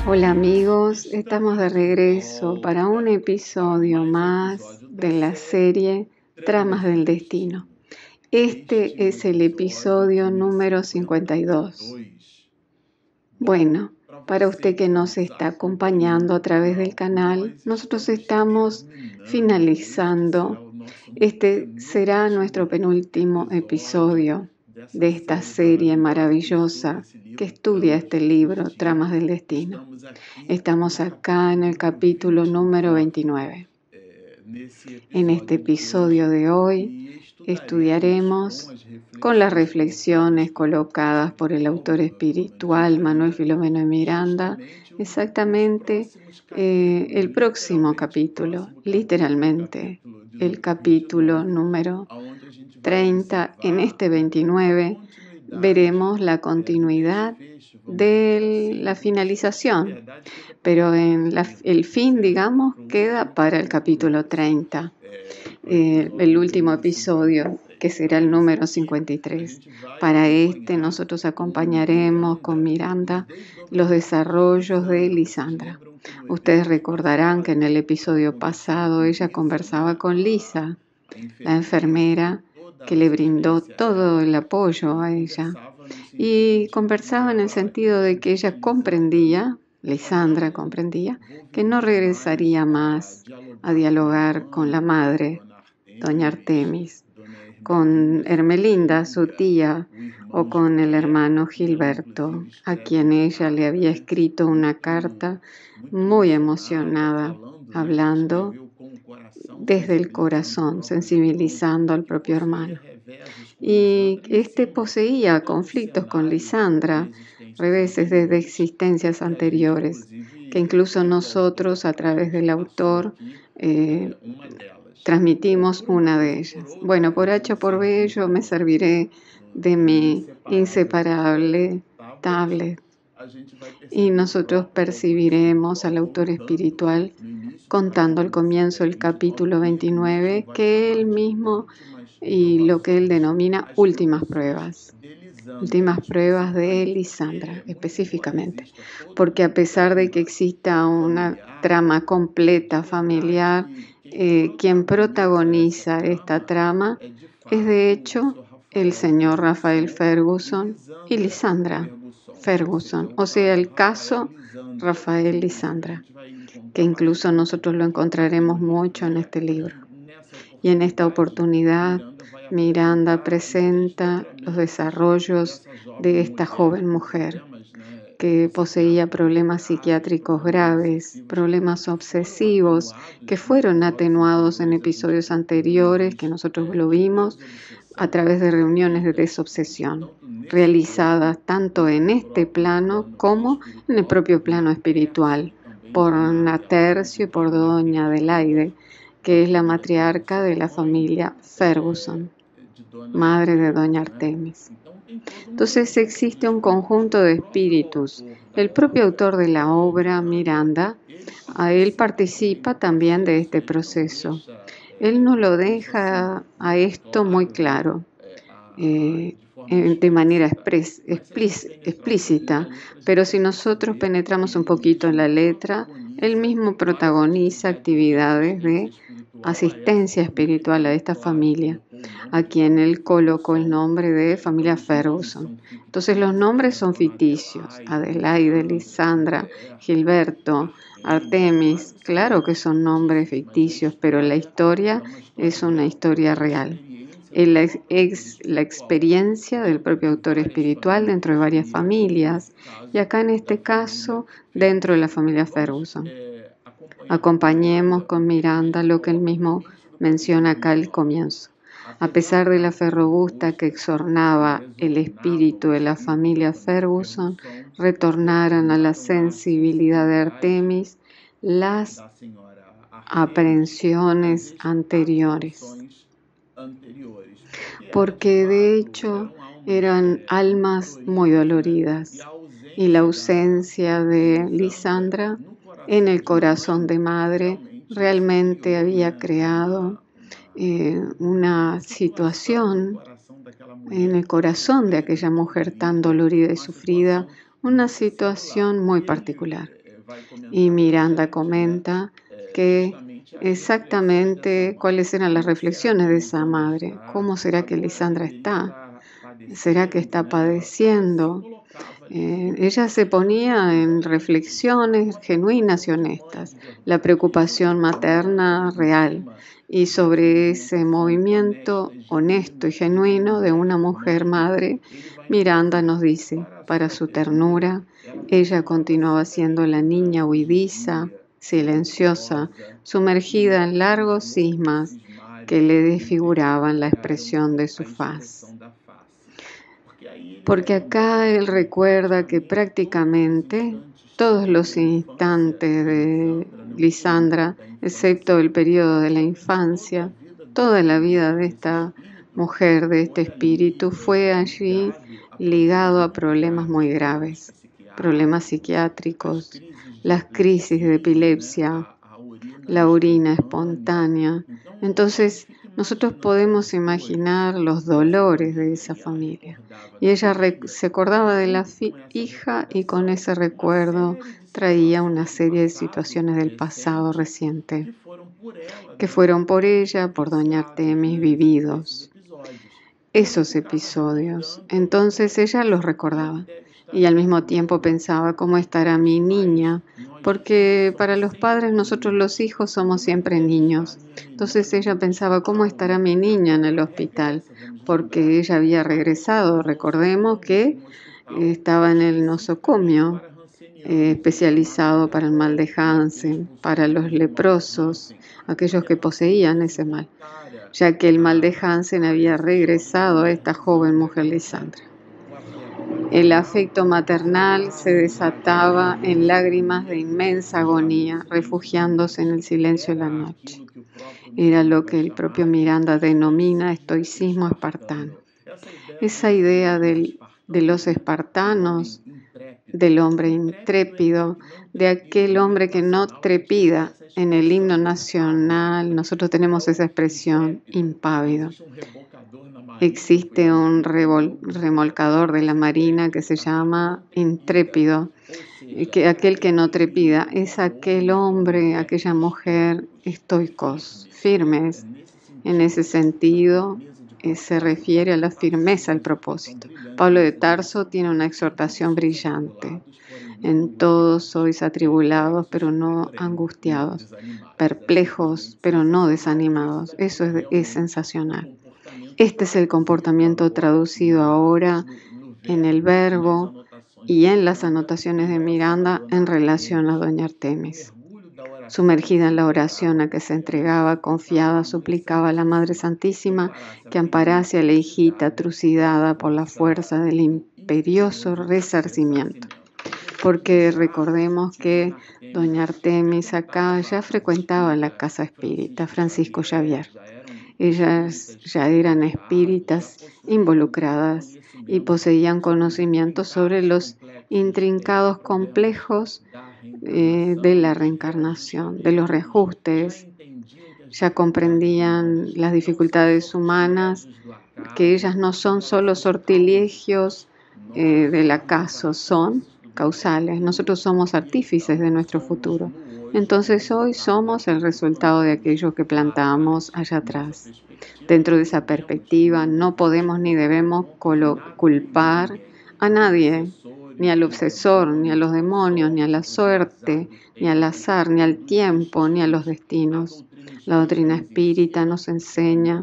Hola amigos, estamos de regreso para un episodio más de la serie Tramas del Destino. Este es el episodio número 52. Bueno, para usted que nos está acompañando a través del canal, nosotros estamos finalizando. Este será nuestro penúltimo episodio de esta serie maravillosa que estudia este libro, Tramas del Destino. Estamos acá en el capítulo número 29. En este episodio de hoy estudiaremos con las reflexiones colocadas por el autor espiritual Manuel Filomeno de Miranda exactamente el próximo capítulo, literalmente el capítulo número 30. En este 29 veremos la continuidad de la finalización, pero el fin, digamos, queda para el capítulo 30, el último episodio, que será el número 53. Para nosotros acompañaremos con Miranda los desarrollos de Lisandra. Ustedes recordarán que en el episodio pasado ella conversaba con Lisa, la enfermera que le brindó todo el apoyo a ella, y conversaba en el sentido de que ella comprendía, Lisandra comprendía, que no regresaría más a dialogar con la madre, doña Artemis, con Hermelinda, su tía, o con el hermano Gilberto, a quien ella le había escrito una carta muy emocionada, hablando desde el corazón, sensibilizando al propio hermano. Y poseía conflictos con Lisandra, reveses desde existencias anteriores, que incluso nosotros a través del autor transmitimos una de ellas. Bueno, por H o por B yo me serviré de mi inseparable tablet y nosotros percibiremos al autor espiritual contando al comienzo el capítulo 29, que él mismo y lo que él denomina últimas pruebas de Lisandra específicamente, porque a pesar de que exista una trama completa familiar, quien protagoniza esta trama es de hecho el señor Rafael Ferguson y Lisandra Ferguson, o sea, el caso Rafael Lisandra, que incluso nosotros lo encontraremos mucho en este libro. Y en esta oportunidad, Miranda presenta los desarrollos de esta joven mujer que poseía problemas psiquiátricos graves, problemas obsesivos que fueron atenuados en episodios anteriores, que nosotros lo vimos a través de reuniones de desobsesión, realizadas tanto en este plano como en el propio plano espiritual, por Natercio y por doña Adelaide, que es la matriarca de la familia Ferguson, madre de doña Artemis. Entonces existe un conjunto de espíritus. El propio autor de la obra, Miranda, a él participa también de este proceso. Él no lo deja a esto muy claro, de manera explícita, pero si nosotros penetramos un poquito en la letra, él mismo protagoniza actividades de asistencia espiritual a esta familia, a quien él colocó el nombre de familia Ferguson. Entonces los nombres son ficticios: Adelaide, Lisandra, Gilberto, Artemis, claro que son nombres ficticios, pero la historia es una historia real. Es la experiencia del propio autor espiritual dentro de varias familias, y acá en este caso dentro de la familia Ferguson. Acompañemos con Miranda lo que él mismo menciona acá al comienzo. A pesar de la fe robusta que exornaba el espíritu de la familia Ferguson, retornaron a la sensibilidad de Artemis las aprehensiones anteriores, porque de hecho eran almas muy doloridas, y la ausencia de Lisandra en el corazón de madre realmente había creado una situación en el corazón de aquella mujer tan dolorida y sufrida, una situación muy particular. Y Miranda comenta que exactamente cuáles eran las reflexiones de esa madre. ¿Cómo será que Lisandra está? ¿Será que está padeciendo? Ella se ponía en reflexiones genuinas y honestas, la preocupación materna real y sobre ese movimiento honesto y genuino de una mujer madre, Miranda nos dice, para su ternura, ella continuaba siendo la niña huidiza, silenciosa, sumergida en largos cismas que le desfiguraban la expresión de su faz. Porque acá él recuerda que prácticamente todos los instantes de Lisandra, excepto el periodo de la infancia, toda la vida de esta mujer, de este espíritu, fue allí ligado a problemas muy graves, problemas psiquiátricos, las crisis de epilepsia, la orina espontánea. Entonces, nosotros podemos imaginar los dolores de esa familia. Y ella se acordaba de la hija y con ese recuerdo traía una serie de situaciones del pasado reciente que fueron por ella, por doña Artemis, vividos. Esos episodios. Entonces ella los recordaba y al mismo tiempo pensaba cómo estará mi niña, porque para los padres nosotros los hijos somos siempre niños. Entonces ella pensaba cómo estará mi niña en el hospital, porque ella había regresado. Recordemos que estaba en el nosocomio, especializado para el mal de Hansen, para los leprosos, aquellos que poseían ese mal, ya que el mal de Hansen había regresado a esta joven mujer Lisandra. El afecto maternal se desataba en lágrimas de inmensa agonía, refugiándose en el silencio de la noche. Era lo que el propio Miranda denomina estoicismo espartano. Esa idea de los espartanos, del hombre intrépido, de aquel hombre que no trepida. En el himno nacional nosotros tenemos esa expresión, impávido. Existe un remolcador de la Marina que se llama intrépido, que aquel que no trepida es aquel hombre, aquella mujer estoicos, firmes. En ese sentido, se refiere a la firmeza del propósito. Pablo de Tarso tiene una exhortación brillante. En todos sois atribulados, pero no angustiados, perplejos, pero no desanimados. Eso es sensacional. Este es el comportamiento traducido ahora en el verbo y en las anotaciones de Miranda en relación a doña Artemis. Sumergida en la oración a que se entregaba, confiada, suplicaba a la Madre Santísima que amparase a la hijita trucidada por la fuerza del imperioso resarcimiento. Porque recordemos que doña Artemis acá ya frecuentaba la casa espírita Francisco Xavier. Ellas ya eran espíritas involucradas y poseían conocimientos sobre los intrincados complejos de la reencarnación, de los reajustes. Ya comprendían las dificultades humanas, que ellas no son solo sortilegios del acaso, son causales. Nosotros somos artífices de nuestro futuro. Entonces hoy somos el resultado de aquello que plantamos allá atrás. Dentro de esa perspectiva no podemos ni debemos culpar a nadie, ni al obsesor, ni a los demonios, ni a la suerte, ni al azar, ni al tiempo, ni a los destinos. La doctrina espírita nos enseña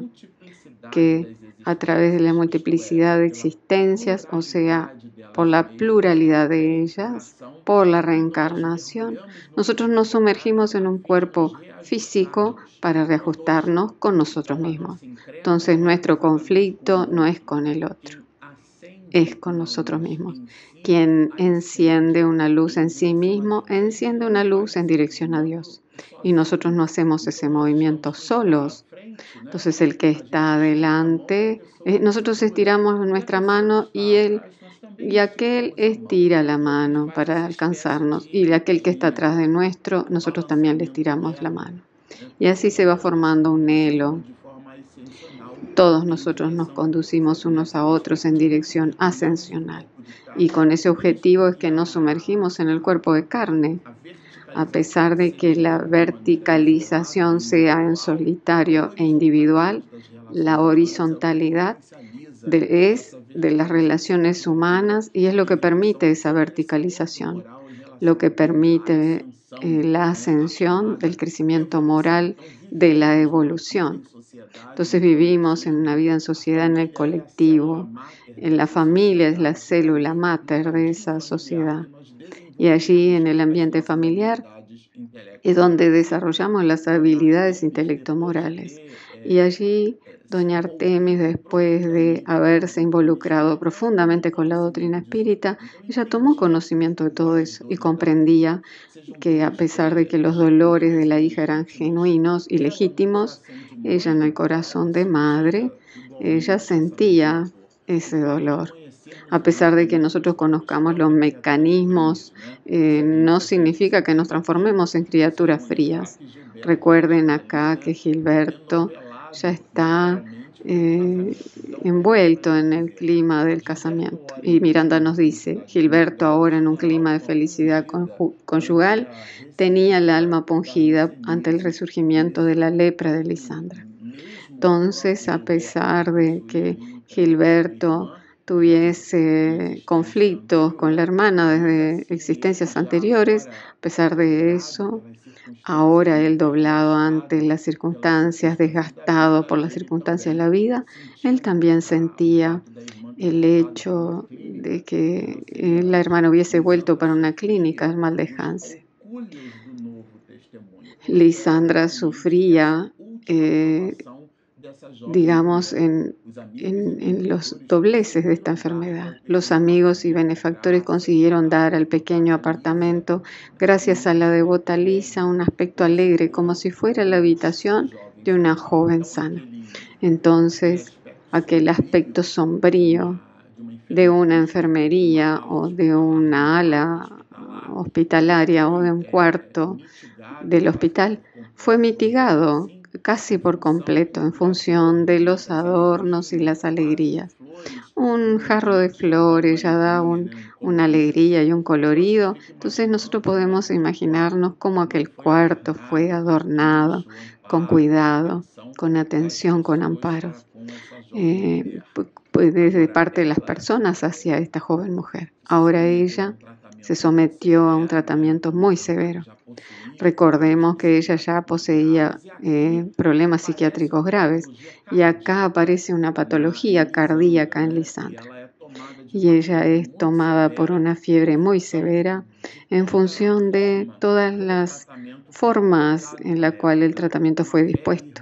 que a través de la multiplicidad de existencias, o sea, por la pluralidad de ellas, por la reencarnación, nosotros nos sumergimos en un cuerpo físico para reajustarnos con nosotros mismos. Entonces nuestro conflicto no es con el otro, es con nosotros mismos. Quien enciende una luz en sí mismo, enciende una luz en dirección a Dios. Y nosotros no hacemos ese movimiento solos. Entonces el que está adelante, nosotros estiramos nuestra mano y aquel estira la mano para alcanzarnos. Y aquel que está atrás de nosotros también le estiramos la mano. Y así se va formando un hilo. Todos nosotros nos conducimos unos a otros en dirección ascensional. Y con ese objetivo es que nos sumergimos en el cuerpo de carne, a pesar de que la verticalización sea en solitario e individual, la horizontalidad es de las relaciones humanas y es lo que permite esa verticalización, lo que permite la ascensión del crecimiento moral, de la evolución. Entonces vivimos en una vida en sociedad, en el colectivo, en la familia es la célula máter de esa sociedad. Y allí en el ambiente familiar es donde desarrollamos las habilidades intelectomorales. Y allí doña Artemis, después de haberse involucrado profundamente con la doctrina espírita, ella tomó conocimiento de todo eso y comprendía que a pesar de que los dolores de la hija eran genuinos y legítimos, ella en el corazón de madre, ella sentía ese dolor. A pesar de que nosotros conozcamos los mecanismos, no significa que nos transformemos en criaturas frías. Recuerden acá que Gilberto ya está envuelto en el clima del casamiento. Y Miranda nos dice, Gilberto ahora en un clima de felicidad conyugal tenía el alma pungida ante el resurgimiento de la lepra de Lisandra. Entonces, a pesar de que Gilberto tuviese conflictos con la hermana desde existencias anteriores, a pesar de eso, ahora él doblado ante las circunstancias, desgastado por las circunstancias de la vida, él también sentía el hecho de que la hermana hubiese vuelto para una clínica, el mal de Hansen. Lisandra sufría, digamos, en los dobleces de esta enfermedad. Los amigos y benefactores consiguieron dar al pequeño apartamento, gracias a la devota Lisa, un aspecto alegre, como si fuera la habitación de una joven sana. Entonces, aquel aspecto sombrío de una enfermería o de una ala hospitalaria o de un cuarto del hospital fue mitigado casi por completo en función de los adornos y las alegrías. Un jarro de flores ya da una alegría y un colorido, entonces nosotros podemos imaginarnos cómo aquel cuarto fue adornado con cuidado, con atención, con amparo, desde parte de las personas hacia esta joven mujer. Ahora ella se sometió a un tratamiento muy severo. Recordemos que ella ya poseía problemas psiquiátricos graves y acá aparece una patología cardíaca en Lisandra. Y ella es tomada por una fiebre muy severa en función de todas las formas en las cuales el tratamiento fue dispuesto.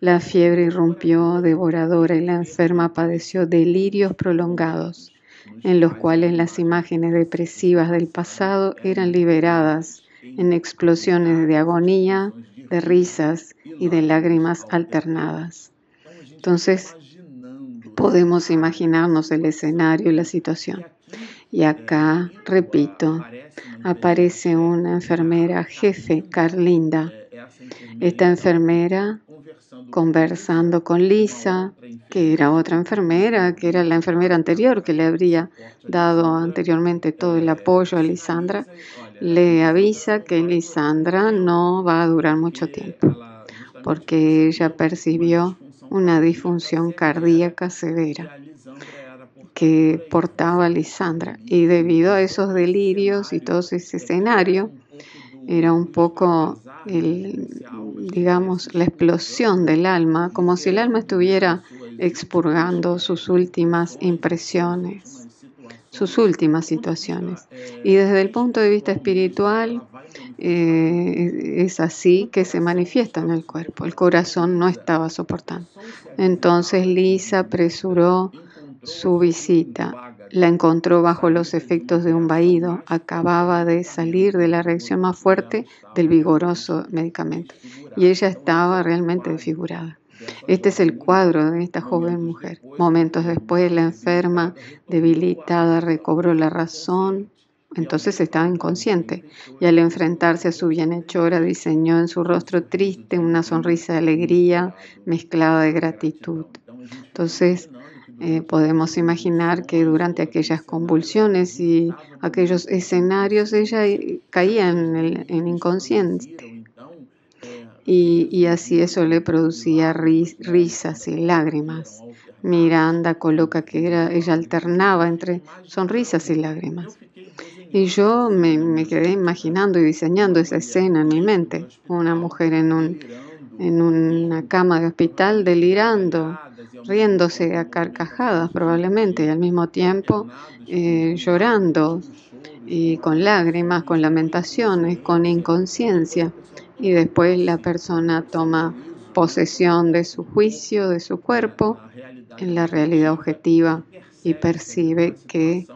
La fiebre irrumpió devoradora y la enferma padeció delirios prolongados, en los cuales las imágenes depresivas del pasado eran liberadas en explosiones de agonía, de risas y de lágrimas alternadas. Entonces, podemos imaginarnos el escenario y la situación. Y acá, repito, aparece una enfermera jefe, Carlinda. Esta enfermera conversando con Lisa, que era otra enfermera, que era la enfermera anterior que le habría dado anteriormente todo el apoyo a Lisandra, le avisa que Lisandra no va a durar mucho tiempo, porque ella percibió una disfunción cardíaca severa que portaba Lisandra, y debido a esos delirios y todo ese escenario, era un poco, digamos, la explosión del alma, como si el alma estuviera expurgando sus últimas impresiones, sus últimas situaciones. Y desde el punto de vista espiritual, es así que se manifiesta en el cuerpo. El corazón no estaba soportando. Entonces Lisa apresuró su visita. La encontró bajo los efectos de un vaído. Acababa de salir de la reacción más fuerte del vigoroso medicamento. Y ella estaba realmente desfigurada. Este es el cuadro de esta joven mujer. Momentos después, la enferma, debilitada, recobró la razón. Entonces estaba inconsciente. Y al enfrentarse a su bienhechora, diseñó en su rostro triste una sonrisa de alegría mezclada de gratitud. Entonces, podemos imaginar que durante aquellas convulsiones y aquellos escenarios ella caía en inconsciente. Y así eso le producía risas y lágrimas. Miranda coloca que ella alternaba entre sonrisas y lágrimas. Y yo me quedé imaginando y diseñando esa escena en mi mente. Una mujer en una cama de hospital delirando, riéndose a carcajadas probablemente, y al mismo tiempo llorando y con lágrimas, con lamentaciones, con inconsciencia. Y después la persona toma posesión de su juicio, de su cuerpo, en la realidad objetiva y percibe que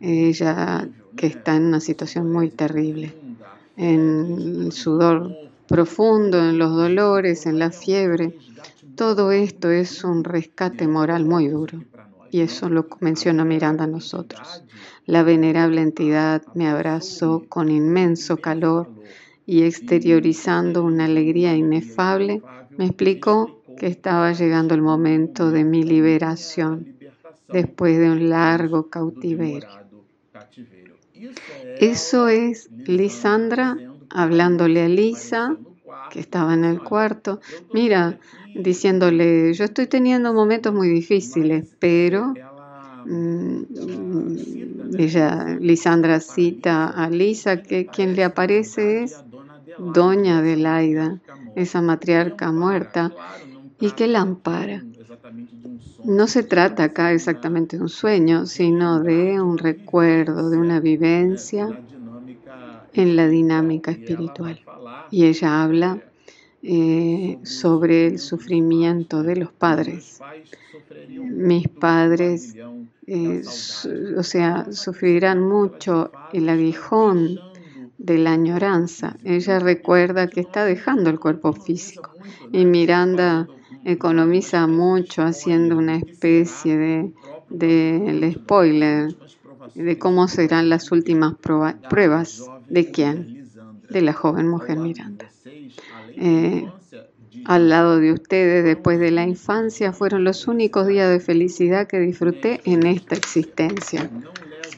ella que está en una situación muy terrible, en el sudor profundo, en los dolores, en la fiebre. Todo esto es un rescate moral muy duro. Y eso lo menciona Miranda a nosotros. La venerable entidad me abrazó con inmenso calor y exteriorizando una alegría inefable, me explicó que estaba llegando el momento de mi liberación después de un largo cautiverio. Eso es Lisandra hablándole a Lisa, que estaba en el cuarto. Mira, diciéndole, yo estoy teniendo momentos muy difíciles, pero Lisandra cita a Lisa, que quien le aparece es Doña Adelaida, esa matriarca muerta, y que la ampara. No se trata acá exactamente de un sueño, sino de un recuerdo, de una vivencia en la dinámica espiritual. Y ella habla sobre el sufrimiento de los padres. Mis padres, sufrirán mucho el aguijón de la añoranza. Ella recuerda que está dejando el cuerpo físico. Y Miranda economiza mucho haciendo una especie de spoiler de cómo serán las últimas pruebas. ¿De quién? De la joven mujer Miranda. Al lado de ustedes, después de la infancia, fueron los únicos días de felicidad que disfruté en esta existencia.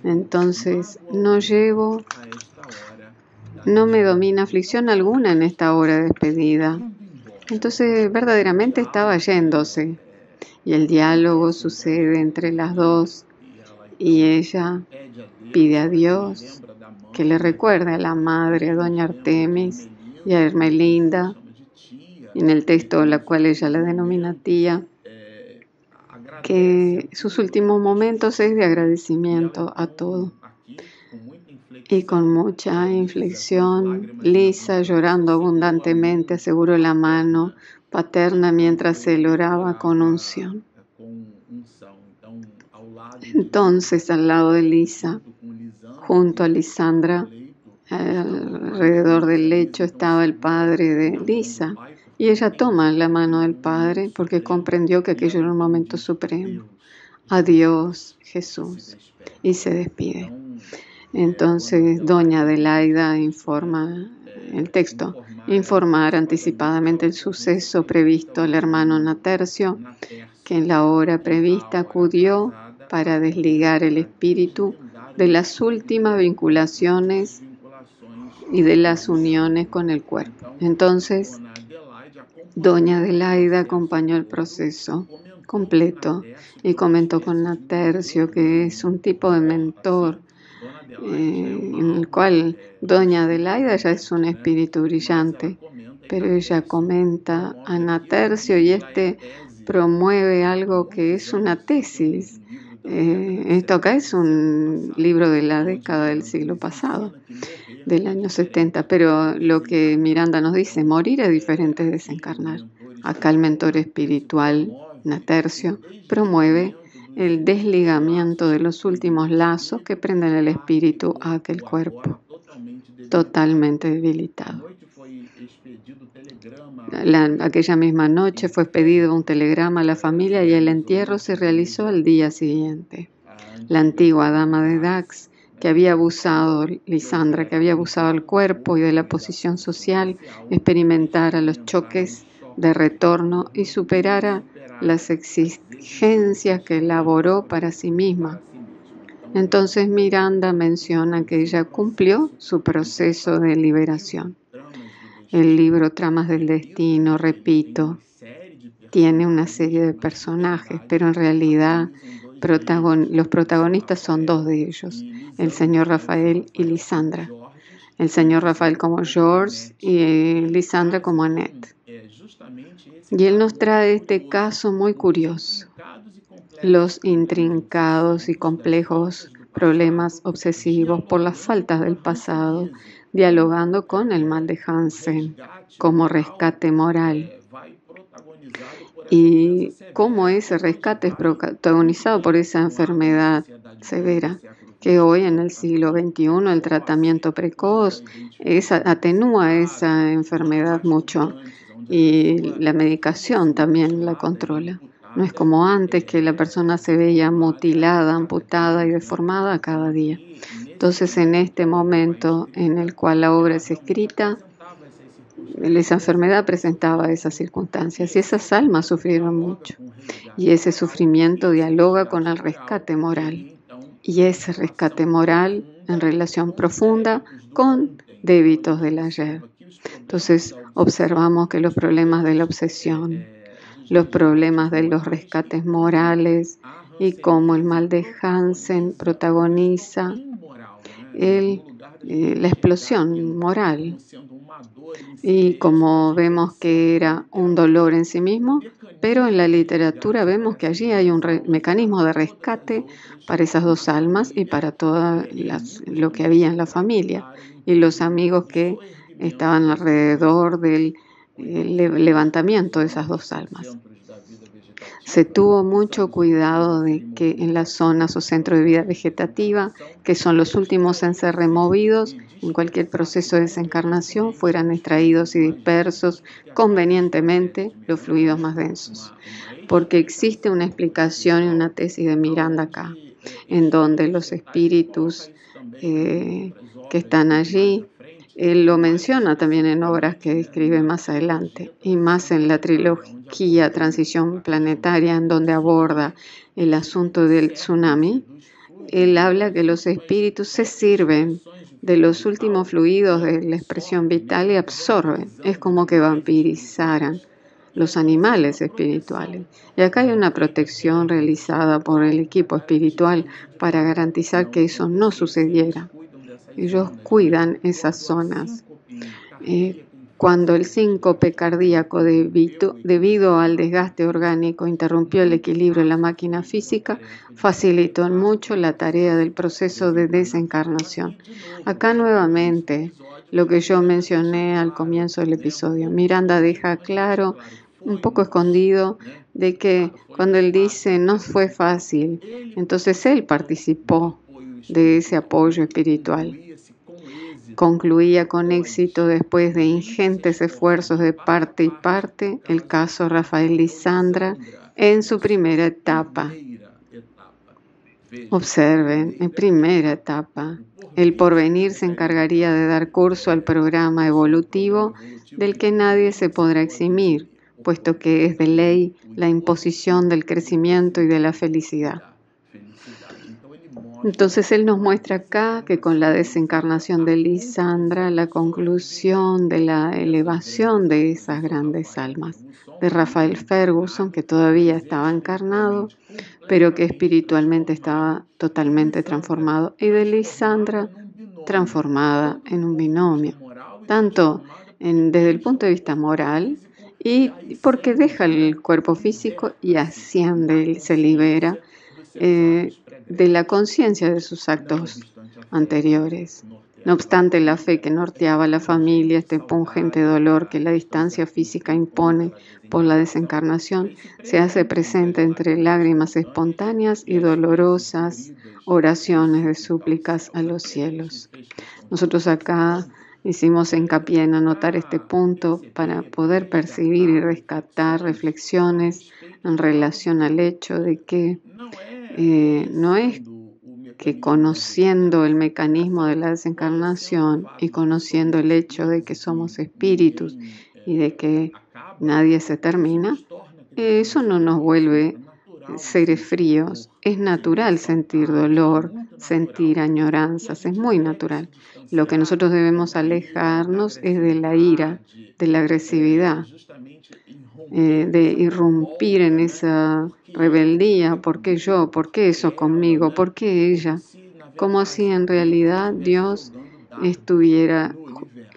Entonces, no me domina aflicción alguna en esta hora de despedida. Entonces, verdaderamente estaba yéndose. Y el diálogo sucede entre las dos. Y ella pide a Dios que le recuerde a la madre, a Doña Artemis y a Hermelinda, en el texto la cual ella la denomina tía, que sus últimos momentos es de agradecimiento a todo. Y con mucha inflexión, Lisa, llorando abundantemente, aseguró la mano paterna mientras él oraba con unción. Entonces, al lado de Lisa, junto a Lisandra, alrededor del lecho estaba el padre de Lisa, y ella toma la mano del padre porque comprendió que aquello era un momento supremo. Adiós, Jesús, y se despide. Entonces, Doña Adelaida informa, el texto, informar anticipadamente el suceso previsto al hermano Natercio, que en la hora prevista acudió para desligar el espíritu de las últimas vinculaciones y de las uniones con el cuerpo. Entonces, Doña Adelaida acompañó el proceso completo y comentó con Natercio, que es un tipo de mentor, en el cual Doña Adelaida ya es un espíritu brillante, pero ella comenta a Natercio y promueve algo que es una tesis. Esto acá es un libro de la década del siglo pasado, del año 70, pero lo que Miranda nos dice, morir es diferente de desencarnar. Acá el mentor espiritual, Natercio, promueve el desligamiento de los últimos lazos que prenden el espíritu a aquel cuerpo, totalmente debilitado. Aquella misma noche fue expedido un telegrama a la familia y el entierro se realizó al día siguiente. La antigua dama de Dax, que había abusado, Lisandra, que había abusado del cuerpo y de la posición social, experimentara los choques de retorno y superara las exigencias que elaboró para sí misma. Entonces Miranda menciona que ella cumplió su proceso de liberación. El libro Tramas del Destino, repito, tiene una serie de personajes, pero en realidad los protagonistas son dos de ellos, el señor Rafael y Lisandra. El señor Rafael como George y Lisandra como Annette. Y él nos trae este caso muy curioso, los intrincados y complejos problemas obsesivos por las faltas del pasado, dialogando con el mal de Hansen como rescate moral. Y cómo ese rescate es protagonizado por esa enfermedad severa, que hoy en el siglo XXI el tratamiento precoz atenúa esa enfermedad mucho y la medicación también la controla. No es como antes que la persona se veía mutilada, amputada y deformada cada día. Entonces, en este momento en el cual la obra es escrita, esa enfermedad presentaba esas circunstancias y esas almas sufrieron mucho. Y ese sufrimiento dialoga con el rescate moral. Y ese rescate moral en relación profunda con débitos del ayer. Entonces observamos que los problemas de la obsesión, los problemas de los rescates morales y cómo el mal de Hansen protagoniza la explosión moral. Y como vemos que era un dolor en sí mismo, pero en la literatura vemos que allí hay un mecanismo de rescate para esas dos almas y para todo lo que había en la familia y los amigos que estaban alrededor del levantamiento de esas dos almas. Se tuvo mucho cuidado de que en las zonas o centros de vida vegetativa, que son los últimos en ser removidos en cualquier proceso de desencarnación, fueran extraídos y dispersos convenientemente los fluidos más densos. Porque existe una explicación y una tesis de Miranda acá, en donde los espíritus que están allí, él lo menciona también en obras que escribe más adelante, y más en la trilogía Transición Planetaria, en donde aborda el asunto del tsunami. Él habla que los espíritus se sirven de los últimos fluidos de la expresión vital y absorben. Es como que vampirizaran los animales espirituales. Y acá hay una protección realizada por el equipo espiritual para garantizar que eso no sucediera. Ellos cuidan esas zonas. Cuando el síncope cardíaco debido al desgaste orgánico interrumpió el equilibrio en la máquina física, facilitó mucho la tarea del proceso de desencarnación. Acá nuevamente, lo que yo mencioné al comienzo del episodio, Miranda deja claro, un poco escondido, de que cuando él dice no fue fácil, entonces él participó de ese apoyo espiritual. Concluía con éxito después de ingentes esfuerzos de parte y parte el caso Rafael Lisandra en su primera etapa. Observen, en primera etapa, el porvenir se encargaría de dar curso al programa evolutivo del que nadie se podrá eximir, puesto que es de ley la imposición del crecimiento y de la felicidad. Entonces él nos muestra acá que con la desencarnación de Lisandra, la conclusión de la elevación de esas grandes almas, de Rafael Ferguson, que todavía estaba encarnado, pero que espiritualmente estaba totalmente transformado, y de Lisandra, transformada en un binomio, tanto desde el punto de vista moral, y porque deja el cuerpo físico y asciende, se libera de la conciencia de sus actos anteriores. No obstante, la fe que norteaba a la familia, este pungente dolor que la distancia física impone por la desencarnación, se hace presente entre lágrimas espontáneas y dolorosas oraciones de súplicas a los cielos. Nosotros acá hicimos hincapié en anotar este punto para poder percibir y rescatar reflexiones en relación al hecho de que no es que conociendo el mecanismo de la desencarnación y conociendo el hecho de que somos espíritus y de que nadie se termina, Eso no nos vuelve seres fríos. Es natural sentir dolor, sentir añoranzas, es muy natural. Lo que nosotros debemos alejarnos es de la ira, de la agresividad, de irrumpir en esa rebeldía. ¿Por qué yo? ¿Por qué eso conmigo? ¿Por qué ella? Como si en realidad Dios estuviera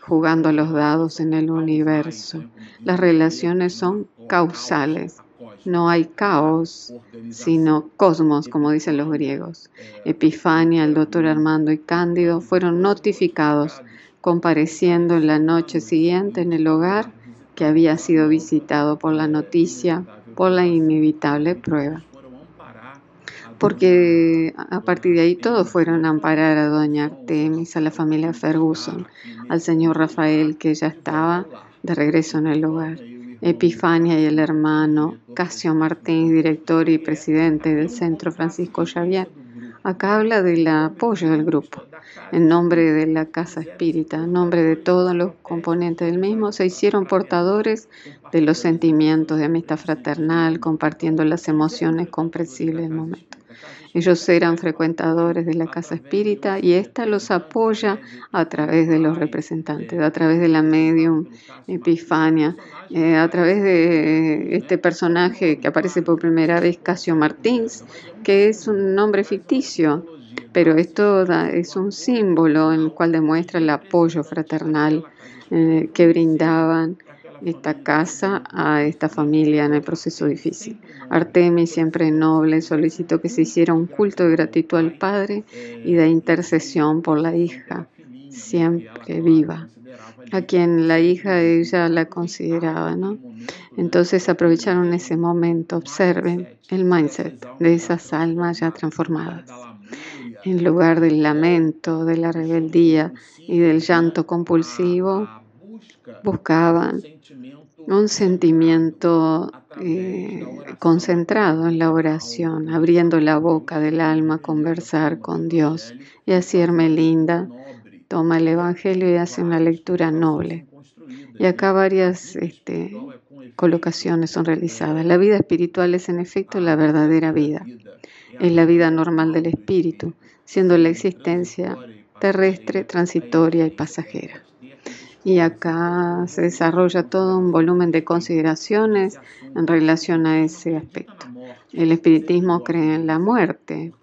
jugando a los dados en el universo. Las relaciones son causales. No hay caos, sino cosmos, como dicen los griegos. Epifania, el doctor Armando y Cándido fueron notificados compareciendo en la noche siguiente en el hogar que había sido visitado por la noticia, por la inevitable prueba. Porque a partir de ahí todos fueron a amparar a doña Artemis, a la familia Ferguson, al señor Rafael, que ya estaba de regreso en el hogar. Epifania y el hermano Casio Martín, director y presidente del Centro Francisco Xavier. Acá habla del apoyo del grupo. En nombre de la Casa Espírita, en nombre de todos los componentes del mismo, se hicieron portadores de los sentimientos de amistad fraternal, compartiendo las emociones comprensibles del momento. Ellos eran frecuentadores de la Casa Espírita y ésta los apoya a través de los representantes, a través de la medium Epifania, a través de este personaje que aparece por primera vez, Casio Martins, que es un nombre ficticio, pero esto es un símbolo en el cual demuestra el apoyo fraternal que brindaban esta casa a esta familia en el proceso difícil. Artemis, siempre noble, solicitó que se hiciera un culto de gratitud al Padre y de intercesión por la hija, siempre viva, a quien la hija ella la consideraba, ¿no? Entonces aprovecharon ese momento, observen el mindset de esas almas ya transformadas. En lugar del lamento, de la rebeldía y del llanto compulsivo, buscaban un sentimiento concentrado en la oración, abriendo la boca del alma a conversar con Dios. Y así Hermelinda toma el Evangelio y hace una lectura noble. Y acá varias colocaciones son realizadas. La vida espiritual es en efecto la verdadera vida. Es la vida normal del espíritu, siendo la existencia terrestre, transitoria y pasajera. Y acá se desarrolla todo un volumen de consideraciones en relación a ese aspecto. El espiritismo cree en la muerte,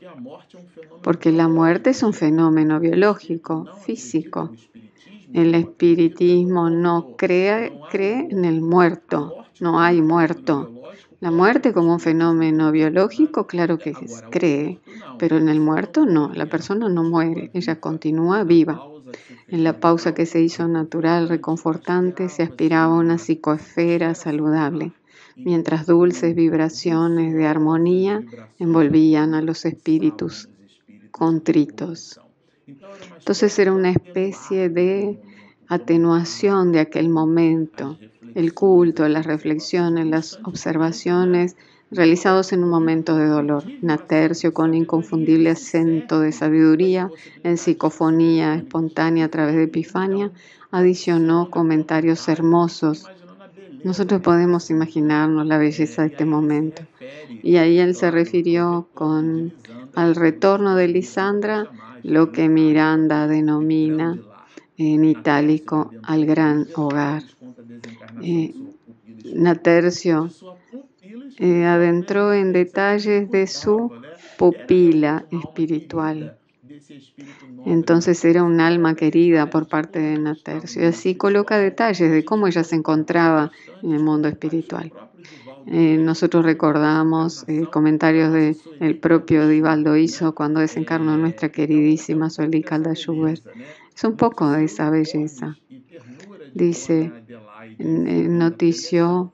porque la muerte es un fenómeno biológico, físico. El espiritismo no cree en el muerto, no hay muerto. La muerte como un fenómeno biológico, claro que cree, pero en el muerto no, la persona no muere, ella continúa viva. En la pausa que se hizo natural, reconfortante, se aspiraba a una psicoesfera saludable, mientras dulces vibraciones de armonía envolvían a los espíritus contritos. Entonces era una especie de atenuación de aquel momento, el culto, las reflexiones, las observaciones realizados en un momento de dolor. Natercio, con inconfundible acento de sabiduría, en psicofonía espontánea a través de Epifania, adicionó comentarios hermosos. Nosotros podemos imaginarnos la belleza de este momento. Y ahí él se refirió al retorno de Lisandra, lo que Miranda denomina en itálico al gran hogar. Natercio adentró en detalles de su pupila espiritual. Entonces era un alma querida por parte de Natercio. Y así coloca detalles de cómo ella se encontraba en el mundo espiritual. Nosotros recordamos comentarios del propio Divaldo Iso cuando desencarnó nuestra queridísima Sueli Calda Schubert. Es un poco de esa belleza. Dice, notició,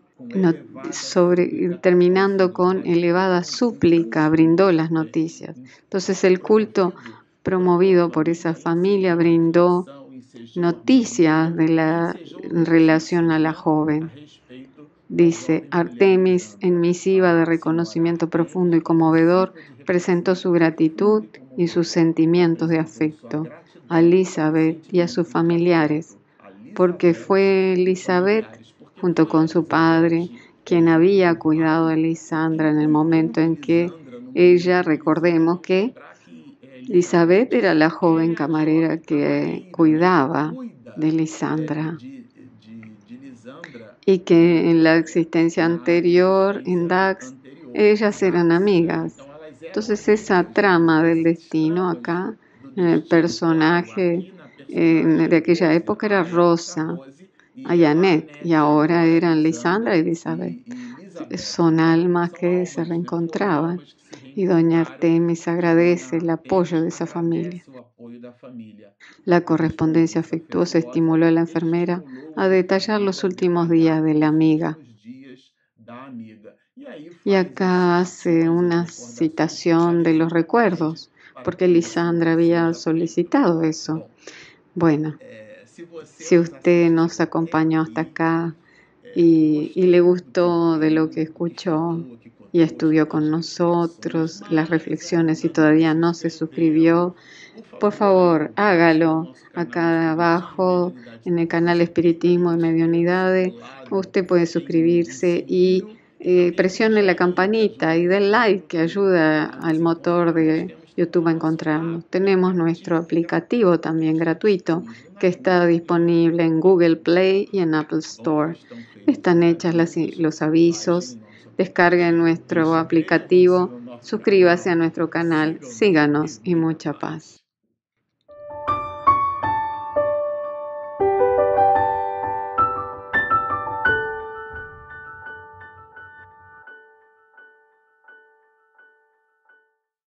terminando con elevada súplica, brindó las noticias. Entonces el culto promovido por esa familia brindó noticias en relación a la joven. Dice, Artemis, en misiva de reconocimiento profundo y conmovedor, presentó su gratitud y sus sentimientos de afecto a Elizabeth y a sus familiares, porque fue Elizabeth, junto con su padre, quien había cuidado a Lisandra en el momento en que ella, recordemos que Elizabeth era la joven camarera que cuidaba de Lisandra y que en la existencia anterior, en Dax, ellas eran amigas. Entonces esa trama del destino acá, en el personaje de aquella época era Rosa, a Janet, y ahora eran Lisandra y Elizabeth. Son almas que se reencontraban. Y doña Artemis agradece el apoyo de esa familia. La correspondencia afectuosa estimuló a la enfermera a detallar los últimos días de la amiga. Y acá hace una citación de los recuerdos, porque Lisandra había solicitado eso. Bueno, si usted nos acompañó hasta acá y le gustó de lo que escuchó y estudió con nosotros las reflexiones y todavía no se suscribió, por favor, hágalo acá abajo en el canal Espiritismo y Mediunidades. Usted puede suscribirse y presione la campanita y dé like que ayuda al motor de YouTube a encontrarnos. Tenemos nuestro aplicativo también gratuito que está disponible en Google Play y en Apple Store. Están hechas los avisos. Descargue nuestro aplicativo, suscríbase a nuestro canal, síganos y mucha paz.